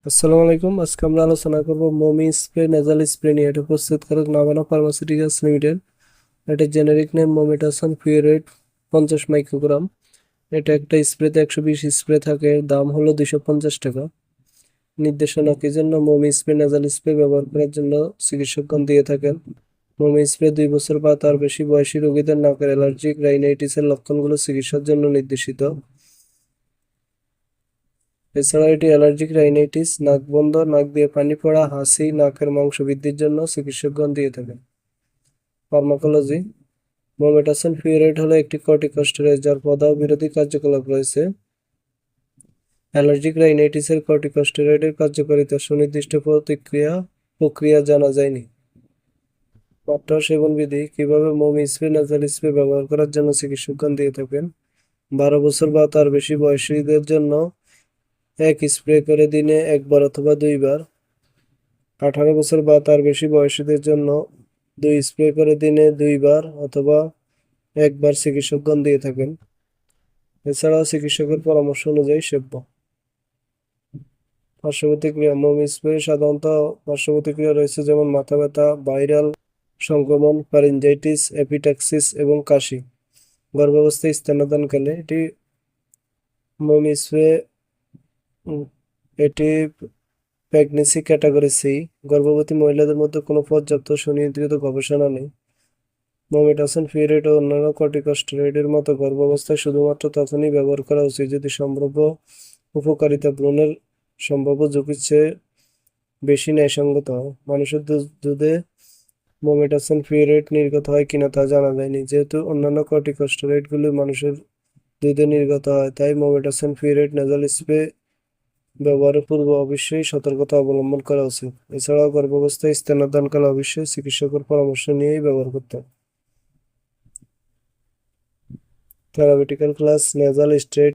আসসালামু আলাইকুম। আজকে আমরা আলোচনা করব মোমি স্প্রে নেজাল স্প্রে নিয়ে। এটা প্রস্তুতকারক নাভানা ফার্মাসিউটিক্যালস লিমিটেড। এটা জেনেরিক নেম মোমেটাসন ফিউরেট 50 মাইক্রোগ্রাম। এটা একটা স্প্রেতে 120 স্প্রে থাকে। দাম হলো 250 টাকা। নির্দেশনা কি জন্য মোমি স্প্রে নেজাল স্প্রে ব্যবহার করার জন্য চিকিৎসকগণ দিয়ে থাকেন। মোমি স্প্রে 2 বছর বা তার বেশি বয়সী রোগীদের নাকের অ্যালার্জিক রাইনাইটিসের লক্ষণগুলো চিকিৎসার জন্য নির্দেশিত। এছাড়া এটি অ্যালার্জিক রাইনাইটিস, নাক বন্ধ, নাক দিয়ে পানি পড়া, হাঁচি, নাকের মাংস বৃদ্ধির জন্য চিকিৎসকগণ দিয়ে থাকেন। ফার্মাকোলজি: মোমেটাসন ফিউরেট হলো একটি কর্টিকস্টেরয়েড যার প্রদাহ বিরোধী কার্যকলাপ রয়েছে। অ্যালার্জিক রাইনাইটিসের কর্টিকস্টেরয়েডের কার্যকারিতা সুনির্দিষ্ট প্রক্রিয়া জানা যায়নি। মাত্রা ও সেবন বিধি: কিভাবে মোমি স্প্রে নাসাল স্প্রে ব্যবহার করার জন্য চিকিৎসকগণ দিয়ে থাকেন। 12 বছর বা তার বেশি বয়সীদের জন্য এক স্প্রে করে দিনে একবার অথবা দুইবার। 18 বছর বা তার বেশি বয়সীদের জন্য 2 স্প্রে করে দিনে দুইবার অথবা একবার চিকিৎসকগণ দিয়ে থাকেন। এছাড়াও চিকিৎসকের পরামর্শ অনুযায়ী সেব্য। পার্শ্বপ্রতিক্রিয়া: মোম স্প্রে সাধারণত পার্শ্বপ্রতিক্রিয়া রয়েছে, যেমন মাথা ব্যথা, ভাইরাল সংক্রমণ, ফারিনজাইটিস, এপিট্যাক্সিস এবং কাশি। গর্ভাবস্থায় স্তন্যদানকালে মোম স্প্রে এটি প্রেগন্যান্সি ক্যাটাগরি সি। গর্ভবতী মহিলাদের মধ্যে কোনো পর্যাপ্ত সুনিয়ন্ত্রিত গবেষণা নেই। মোমেটাসন ফিউরেট ও অন্যান্য কর্টিকস্টেরয়েডের মতো গর্ভাবস্থায় শুধুমাত্র তখনই ব্যবহার করা উচিত যদি সম্ভাব্য উপকারিতা ভ্রূণের সম্ভাব্য ঝুঁকির চেয়ে বেশি ন্যায়সঙ্গত হয়। মানুষের দুধে মোমেটাসন ফিউরেট নির্গত হয় কিনা তা জানা যায়নি। যেহেতু অন্যান্য কর্টিকস্টেরয়েডগুলি মানুষের দুধে নির্গত হয়, তাই মোমেটাসন ফিউরেট নাসাল স্প্রে ব্যবহারের পূর্বে অবশ্যই সতর্কতা অবলম্বন করা উচিত। এছাড়াও গর্ভাবস্থায় স্তন্যদানকালে অবশ্যই চিকিৎসকের পরামর্শ নিয়েই ব্যবহার করতে হবে। থেরাপিউটিক্যাল ক্লাস: নেজাল স্ট্রেট